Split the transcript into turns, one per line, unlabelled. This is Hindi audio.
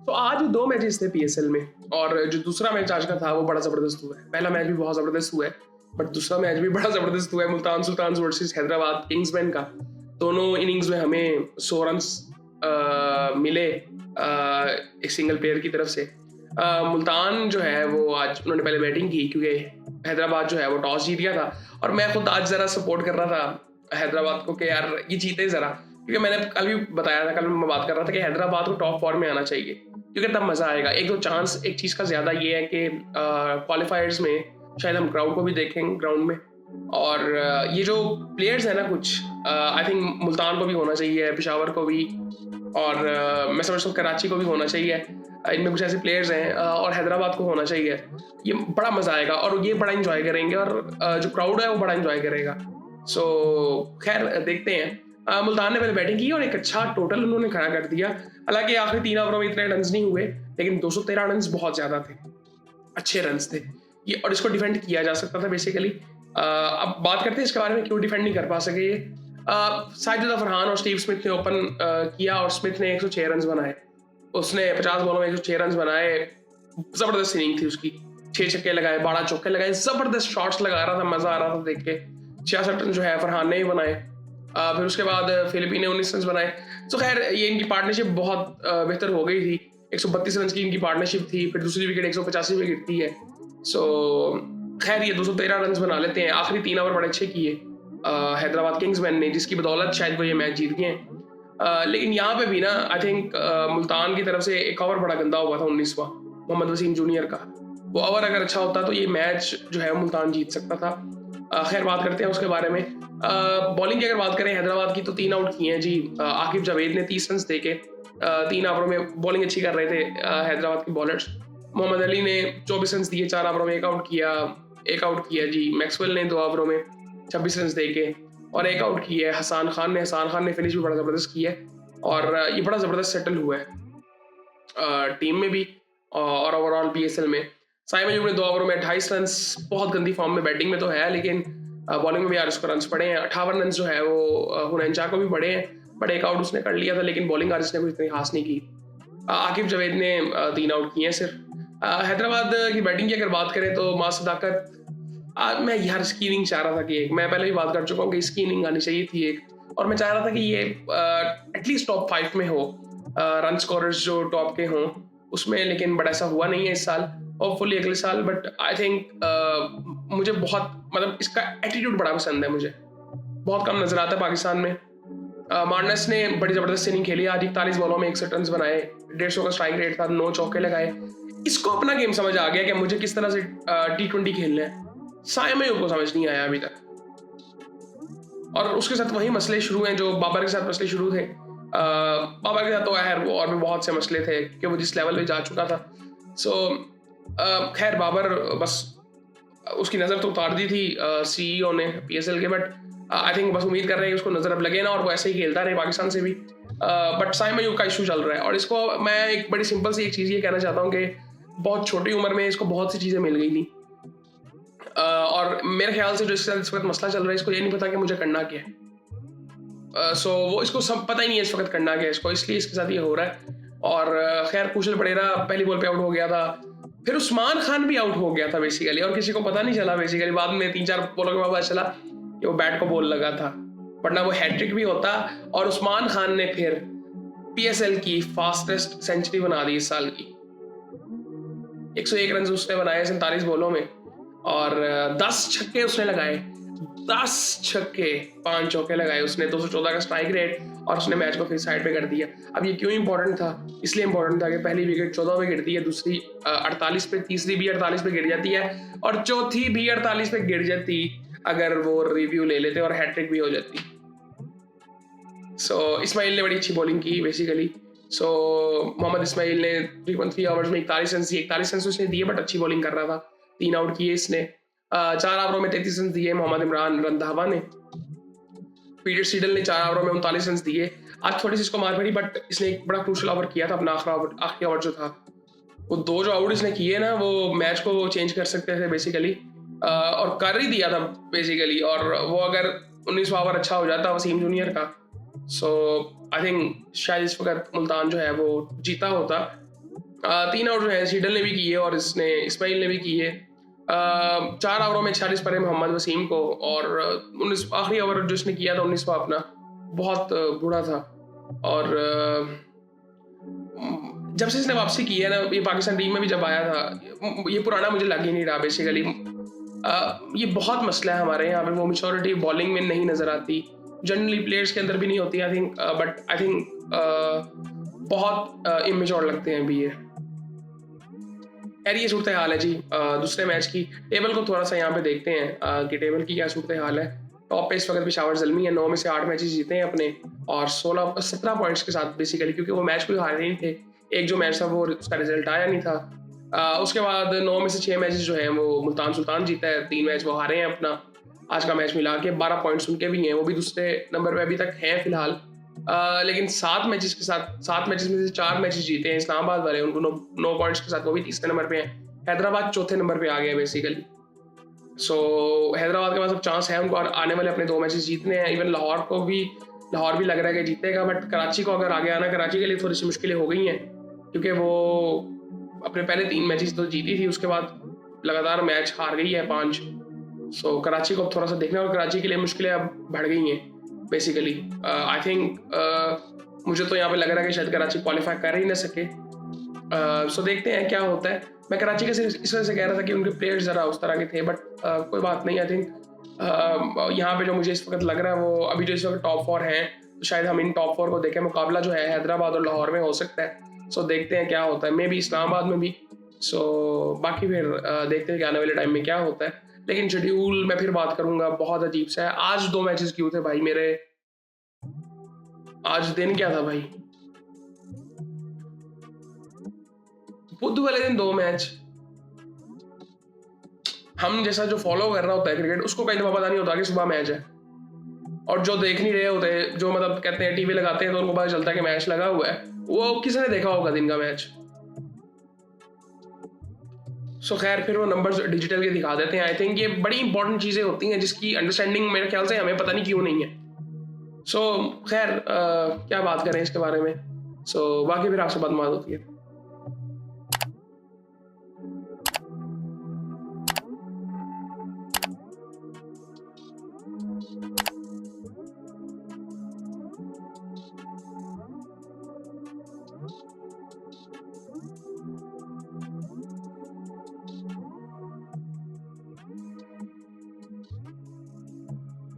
तो आज 2 मैचेस थे पीएसएल में और जो दूसरा मैच आज का था वो बड़ा ज़बरदस्त हुआ है। पहला मैच भी बहुत ज़बरदस्त हुआ है, बट दूसरा मैच भी बड़ा ज़बरदस्त हुआ है Multan sultans versus Hyderabad kingsmen का। दोनों इनिंग्स में हमें 100 रन्स मिले एक सिंगल प्लेयर की तरफ से। मुल्तान जो है वो आज उन्होंने पहले बैटिंग की क्योंकि हैदराबाद जो है वो टॉस जीत गया था और मैं खुद आज ज़रा सपोर्ट कर रहा था हैदराबाद को कि यार ये जीते ज़रा, क्योंकि मैंने कल भी बताया था, कल मैं बात कर रहा था कि हैदराबाद को टॉप 4 में आना चाहिए क्योंकि तब मज़ा आएगा। एक तो चांस एक चीज़ का ज़्यादा ये है कि क्वालिफायर्स में शायद हम क्राउड को भी देखें ग्राउंड में और ये जो प्लेयर्स हैं ना कुछ आई थिंक मुल्तान को भी होना चाहिए, पेशावर को भी और मैं समझता हूँ कराची को भी होना चाहिए। इनमें कुछ ऐसे प्लेयर्स हैं और हैदराबाद को होना चाहिए। ये बड़ा मज़ा आएगा और ये बड़ा इंजॉय करेंगे और जो क्राउड है वो बड़ा इंजॉय करेगा। सो खैर देखते हैं। मुल्तान ने पहले बैटिंग की और एक अच्छा टोटल उन्होंने खड़ा कर दिया। हालांकि आखिरी 3 ओवरों में इतने रन्स नहीं हुए, लेकिन 213 रन्स बहुत ज़्यादा थे, अच्छे रन्स थे ये, और इसको डिफेंड किया जा सकता था बेसिकली। अब बात करते हैं इसके बारे में क्यों डिफेंड नहीं कर पा सके ये। साजिद फरहान और स्टीव स्मिथ ने ओपन किया और स्मिथ ने 106 रन्स बनाए। उसने 50 बॉलों में 106 रन्स बनाए, जबरदस्त इनिंग थी उसकी। 6 छक्के लगाए, 12 चौके लगाए, जबरदस्त शॉट्स लगा रहा था, मजा आ रहा था देख के। 66 रन जो है फरहान ने ही बनाए। फिर उसके बाद फिलिपीन ने 19 रन बनाए। तो खैर ये इनकी पार्टनरशिप बहुत बेहतर हो गई थी। 132 रन की इनकी पार्टनरशिप थी, फिर दूसरी विकेट 185 पे गिरती है। सो खैर ये 213 रन बना लेते हैं। आखिरी 3 ओवर बड़े अच्छे किए हैदराबाद किंग्समैन ने, जिसकी बदौलत शायद वो ये मैच जीत गए। लेकिन यहाँ पे भी ना आई थिंक मुल्तान की तरफ से एक ओवर बड़ा गंदा हुआ था 19वां मोहम्मद वसीम जूनियर का। वो ओवर अगर अच्छा होता तो ये मैच जो है मुल्तान जीत सकता था। खैर बात करते हैं उसके बारे में। बॉलिंग की अगर बात करें हैदराबाद की तो 3 आउट किए हैं जी। आकिब जावेद ने 30 रन दे के 3 ओवरों में बॉलिंग अच्छी कर रहे थे हैदराबाद के बॉलर्स। मोहम्मद अली ने 24 रन दिए, 4 ओवरों में एक आउट किया जी। मैक्सवेल ने 2 ओवरों में 26 रन दे के और एक आउट किया है। हसान खान ने फिनिश भी बड़ा ज़बरदस्त किया है और ये बड़ा ज़बरदस्त सेटल हुआ है टीम में भी और ओवरऑल पीएसएल में। साइम अयूब ने 2 ओवरों में 28 रन, बहुत गंदी फॉर्म में, बैटिंग में तो है लेकिन बॉलिंग में भी यार उसको रन पड़े हैं। 58 रन जो है वो हुनैन शाह को भी पड़े हैं, बट एक आउट उसने कर लिया था, लेकिन बॉलिंग आज इसने कुछ इतनी खास नहीं की। आकिब जावेद ने 3 आउट किए हैं सिर्फ। हैदराबाद की बैटिंग की अगर बात करें तो मां सदाकत, मैं यार इसकी इनिंग चाह रहा था कि मैं पहले भी बात कर चुका हूँ कि इसकी इनिंग आनी चाहिए थी एक, और मैं चाह रहा था कि ये एटलीस्ट टॉप 5 में हो, रन स्कोरर्स जो टॉप के हों उसमें, लेकिन बट ऐसा हुआ नहीं है इस साल, होपफुली अगले साल। बट आई थिंक मुझे बहुत मतलब इसका एटीट्यूड बड़ा पसंद है, मुझे बहुत कम नजर आता है पाकिस्तान में। मार्नस ने बड़ी जबरदस्त इनिंग खेली आज, 41 बॉलों में 61 रन बनाए, 150 का स्ट्राइक रेट था, 9 चौके लगाए। इसको अपना गेम समझ आ गया कि मुझे किस तरह से T20 खेलना है। साइम अयूब को समझ नहीं आया अभी तक, और उसके साथ वही मसले शुरू हैं जो बाबर के साथ मसले शुरू थे। बाबर के साथ तो यार वो और भी बहुत से मसले थे कि वो जिस लेवल पे जा चुका था। सो खैर बाबर बस उसकी नज़र तो उतार दी थी सीईओ ने पीएसएल के, बट आई थिंक बस उम्मीद कर रहे हैं कि उसको नज़र अब लगे ना और वो ऐसे ही खेलता रहे पाकिस्तान से भी। बट साइम अयूब का इशू चल रहा है और इसको मैं एक बड़ी सिंपल सी एक चीज़ ये कहना चाहता हूँ कि बहुत छोटी उम्र में इसको बहुत सी चीज़ें मिल गई थी और मेरे ख्याल से जो इसके साथ इस वक्त मसला चल रहा है, इसको ये नहीं पता कि मुझे करना क्या है। सो वो इसको सब पता ही नहीं है इस वक्त करना क्या है इसको, इसलिए इसके साथ ये हो रहा है। और खैर कुशल पटेरा पहली बॉल पे आउट हो गया था, फिर उस्मान खान भी आउट हो गया था बेसिकली, और किसी को पता नहीं चला बेसिकली। बाद में 3-4 बॉलों के बाद पता चला कि वो बैट को बॉल लगा था, वरना वो हैट्रिक भी होता। और उस्मान खान ने फिर पीएसएल की फास्टेस्ट सेंचुरी बना दी इस साल की। 101 रन उसने बनाए 47 बॉलों में और 10 छक्के उसने लगाए, 10 छक्के 5 चौके लगाए उसने, 214 का स्ट्राइक रेट, और उसने मैच को फिर साइड पे कर दिया। अब ये क्यों इंपॉर्टेंट था? इसलिए इंपॉर्टेंट था कि पहली विकेट 14 पे गिरती है, दूसरी 48 पे, तीसरी भी 48 पे गिर जाती है और चौथी भी 48 पे गिर जाती अगर वो रिव्यू ले लेते और हैट्रिक भी हो जाती। सो इस्माइल ने बड़ी अच्छी बॉलिंग की बेसिकली। सो मोहम्मद इस्माइल ने 3.3 ओवर्स में 41 रन उसने दिए, बट अच्छी बॉलिंग कर रहा था। 3 आउट किए इसने। 4 ओवरों में 33 रन दिए मोहम्मद इमरान रंधावा ने। पीटर सीडल ने 4 ओवरों में 39 रन दिए। आज थोड़ी सी इसको मार पड़ी, बट इसने एक बड़ा क्रूशियल ओवर किया था अपना, आखिरी ओवर जो था वो 2 जो आउट इसने किए ना वो मैच को चेंज कर सकते थे बेसिकली, और कर ही दिया था बेसिकली। और वो अगर 19वां ओवर अच्छा हो जाता वसीम जूनियर का, सो आई थिंक शायद इस वक्त मुल्तान जो है वो जीता होता। 3 आउट जो है सीडल ने भी किए और इसने इस्माइल ने भी किए। 4 ओवरों में 46 पड़े मोहम्मद वसीम को और 19 आखिरी ओवर जो इसने किया था 19वां अपना बहुत बुरा था। और जब से इसने वापसी की है ना, ये पाकिस्तान टीम में भी जब आया था, ये पुराना मुझे लग ही नहीं रहा बेसिकली। ये बहुत मसला है हमारे यहाँ पे, वो मैच्योरिटी बॉलिंग में नहीं नजर आती, जनरली प्लेयर्स के अंदर भी नहीं होती I think, but I think बहुत इमेच्योर लगते हैं अभी ये। खैर ये सूरत हाल है जी। दूसरे मैच की टेबल को थोड़ा सा यहाँ पे देखते हैं कि टेबल की क्या सूरत हाल है। टॉप पे इस वक्त पेशावर ज़ल्मी है, 9 में से 8 मैचेस जीते हैं अपने और 17 पॉइंट्स के साथ बेसिकली, क्योंकि वो मैच कोई हारे नहीं थे। एक जो मैच था वो उसका रिजल्ट आया नहीं था। उसके बाद 9 में से 6 मैचेस जो हैं वो मुल्तान सुल्तान जीता है, 3 मैच वो हारे हैं अपना। आज का मैच मिला के 12 पॉइंट्स उनके भी हैं, वो भी दूसरे नंबर पे अभी तक हैं फिलहाल। लेकिन 7 मैचेस में से 4 मैचेस जीते हैं इस्लामाबाद वाले, उनको 9 पॉइंट्स के साथ वो भी तीसरे नंबर पे हैं। हैदराबाद चौथे नंबर पे आ गया बेसिकली। सो हैदराबाद के पास अब चांस है उनको आने वाले अपने 2 मैचेस जीतने हैं। इवन लाहौर भी लग रहा है कि जीतेगा, बट कराची को अगर आगे आना, कराची के लिए थोड़ी सी मुश्किलें हो गई हैं क्योंकि वो अपने पहले 3 मैचेस तो जीती थी, उसके बाद लगातार मैच हार गई है 5। सो कराची को अब थोड़ा सा देखना, और कराची के लिए मुश्किलें अब बढ़ गई हैं बेसिकली। आई थिंक मुझे तो यहाँ पे लग रहा है कि शायद कराची क्वालिफाई कर ही ना सके। सो देखते हैं क्या होता है। मैं कराची के सिर्फ इस वजह से कह रहा था कि उनके प्लेयर्स ज़रा उस तरह के थे, बट कोई बात नहीं। आई थिंक यहाँ पे जो मुझे इस वक्त लग रहा है वो अभी जो इस वक्त टॉप 4 हैं, तो शायद हम इन टॉप 4 को देखें। मुकाबला जो है हैदराबाद और लाहौर में हो सकता है। सो देखते हैं क्या होता है, मे भी इस्लामाबाद में भी। सो बाकी फिर देखते हैं कि आने वाले टाइम में क्या होता है। लेकिन शेड्यूल मैं फिर बात करूंगा, बहुत अजीब सा है। आज 2 मैचेस क्यों थे भाई मेरे? आज दिन क्या था भाई? बुध वाले दिन 2 मैच। हम जैसा जो फॉलो कर रहा होता है क्रिकेट, उसको कहीं दफा पता नहीं होता कि सुबह मैच है, और जो देख नहीं रहे होते, जो मतलब कहते हैं टीवी लगाते हैं तो उनको पता चलता है कि मैच लगा हुआ है। वो किसने देखा होगा दिन का मैच? सो खैर फिर वो नंबर्स डिजिटल के दिखा देते हैं। आई थिंक ये बड़ी इंपॉर्टेंट चीज़ें होती हैं जिसकी अंडरस्टैंडिंग मेरे ख्याल से हमें पता नहीं क्यों नहीं है। सो खैर क्या बात करें इसके बारे में। सो बाकी फिर आपसे बात होती है।